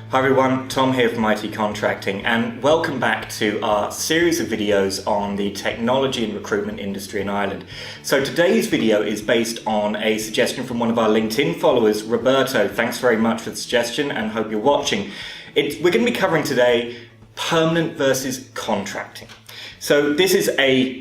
Hi everyone, Tom here from itContracting, and welcome back to our series of videos on the technology and recruitment industry in Ireland. So today's video is based on a suggestion from one of our LinkedIn followers, Roberto. Thanks very much for the suggestion and hope you're watching. We're going to be covering today permanent versus contracting. So this is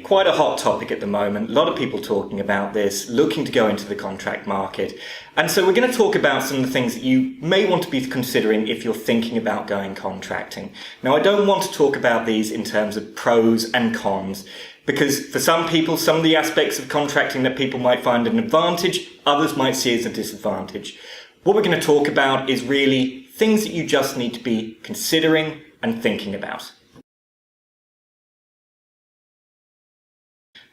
quite a hot topic at the moment. A lot of people talking about this, looking to go into the contract market. And so we're going to talk about some of the things that you may want to be considering if you're thinking about going contracting. Now, I don't want to talk about these in terms of pros and cons, because for some people, some of the aspects of contracting that people might find an advantage, others might see as a disadvantage. What we're going to talk about is really things that you just need to be considering and thinking about.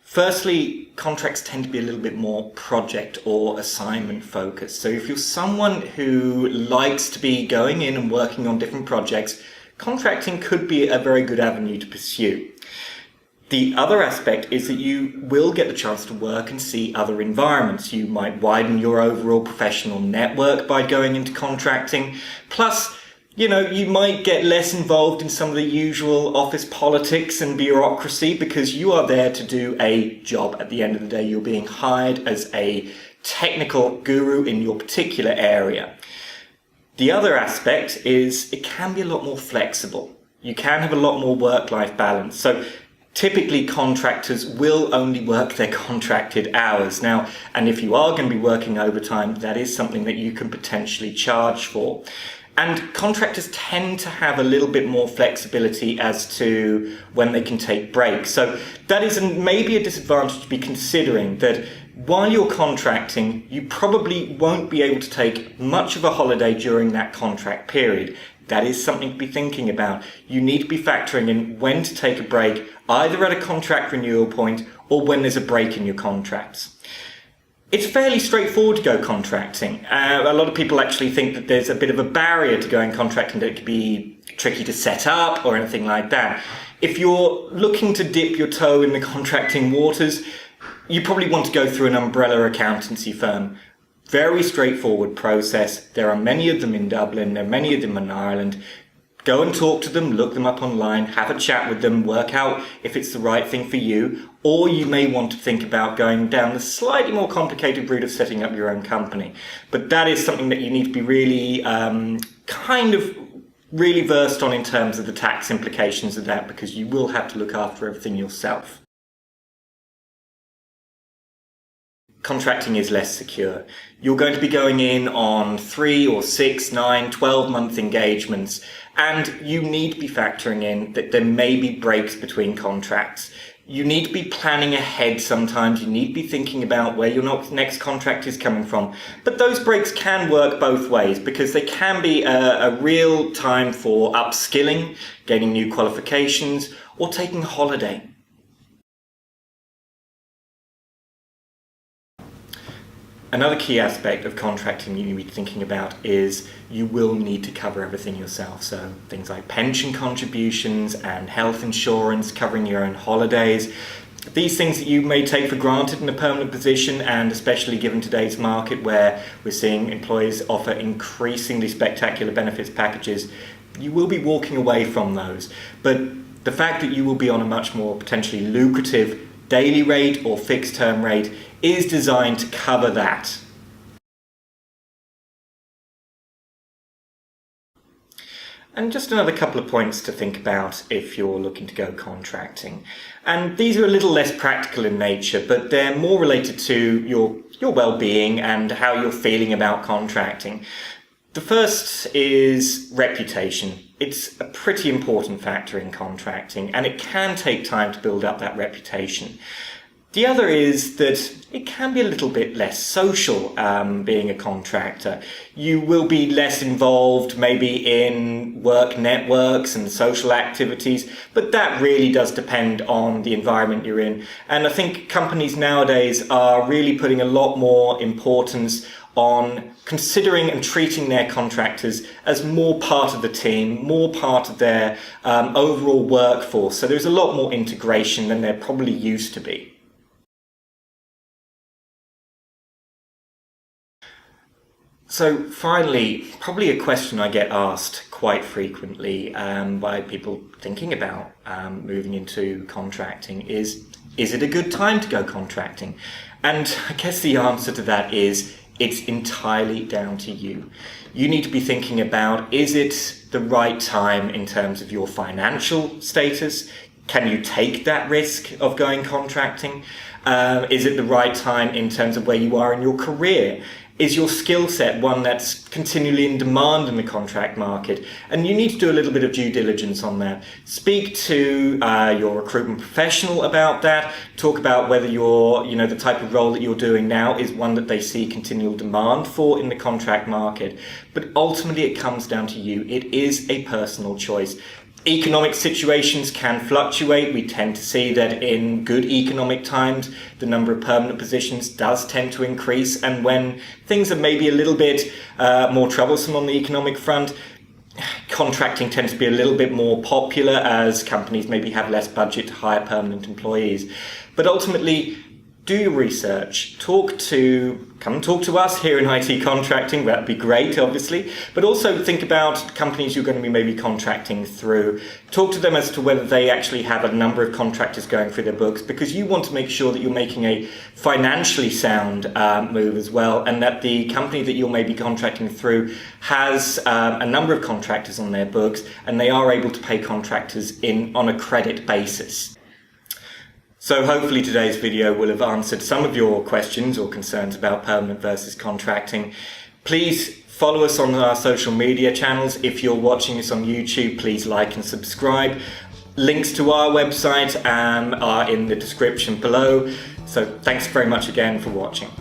Firstly, contracts tend to be a little bit more project or assignment focused. So if you're someone who likes to be going in and working on different projects, contracting could be a very good avenue to pursue. The other aspect is that you will get the chance to work and see other environments. You might widen your overall professional network by going into contracting. Plus, you might get less involved in some of the usual office politics and bureaucracy because you are there to do a job. At the end of the day, you're being hired as a technical guru in your particular area. The other aspect is it can be a lot more flexible. You can have a lot more work-life balance. So typically contractors will only work their contracted hours now, and if you are going to be working overtime, that is something that you can potentially charge for. And contractors tend to have a little bit more flexibility as to when they can take breaks. So that is maybe a disadvantage to be considering, that while you're contracting, you probably won't be able to take much of a holiday during that contract period. That is something to be thinking about. You need to be factoring in when to take a break, either at a contract renewal point or when there's a break in your contracts. It's fairly straightforward to go contracting. A lot of people actually think that there's a bit of a barrier to going contracting, that it could be tricky to set up or anything like that. If you're looking to dip your toe in the contracting waters, you probably want to go through an umbrella accountancy firm. Very straightforward process. There are many of them in Dublin, there are many of them in Ireland. Go and talk to them, look them up online, have a chat with them, work out if it's the right thing for you, or you may want to think about going down the slightly more complicated route of setting up your own company. But that is something that you need to be really really versed on in terms of the tax implications of that, because you will have to look after everything yourself. Contracting is less secure. You're going to be going in on 3 or 6, 9, 12-month engagements, and you need to be factoring in that there may be breaks between contracts. You need to be planning ahead sometimes. You need to be thinking about where your next contract is coming from. But those breaks can work both ways, because they can be a real time for upskilling, gaining new qualifications, or taking a holiday. Another key aspect of contracting you need to be thinking about is you will need to cover everything yourself. So things like pension contributions and health insurance, covering your own holidays. These things that you may take for granted in a permanent position, and especially given today's market where we're seeing employers offer increasingly spectacular benefits packages, you will be walking away from those. But the fact that you will be on a much more potentially lucrative daily rate or fixed term rate is designed to cover that. And just another couple of points to think about if you're looking to go contracting. And these are a little less practical in nature, but they're more related to your well-being and how you're feeling about contracting. The first is reputation. It's a pretty important factor in contracting, and it can take time to build up that reputation. The other is that it can be a little bit less social being a contractor. You will be less involved maybe in work networks and social activities, but that really does depend on the environment you're in. And I think companies nowadays are really putting a lot more importance on considering and treating their contractors as more part of the team, more part of their overall workforce. So there's a lot more integration than there probably used to be. So finally, probably a question I get asked quite frequently by people thinking about moving into contracting is it a good time to go contracting? And I guess the answer to that is it's entirely down to you. You need to be thinking about, is it the right time in terms of your financial status? Can you take that risk of going contracting? Is it the right time in terms of where you are in your career? Is your skill set one that's continually in demand in the contract market? And you need to do a little bit of due diligence on that. Speak to your recruitment professional about that. Talk about whether the type of role that you're doing now is one that they see continual demand for in the contract market. But ultimately it comes down to you. It is a personal choice. Economic situations can fluctuate. We tend to see that in good economic times, the number of permanent positions does tend to increase. And when things are maybe a little bit more troublesome on the economic front, contracting tends to be a little bit more popular as companies maybe have less budget to hire permanent employees. But ultimately, do your research, come and talk to us here in itContracting, that'd be great obviously, but also think about companies you're going to be maybe contracting through. Talk to them as to whether they actually have a number of contractors going through their books, because you want to make sure that you're making a financially sound move as well, and that the company that you're maybe contracting through has a number of contractors on their books and they are able to pay contractors on a credit basis. So hopefully today's video will have answered some of your questions or concerns about permanent versus contracting. Please follow us on our social media channels. If you're watching us on YouTube, please like and subscribe. Links to our website are in the description below. So thanks very much again for watching.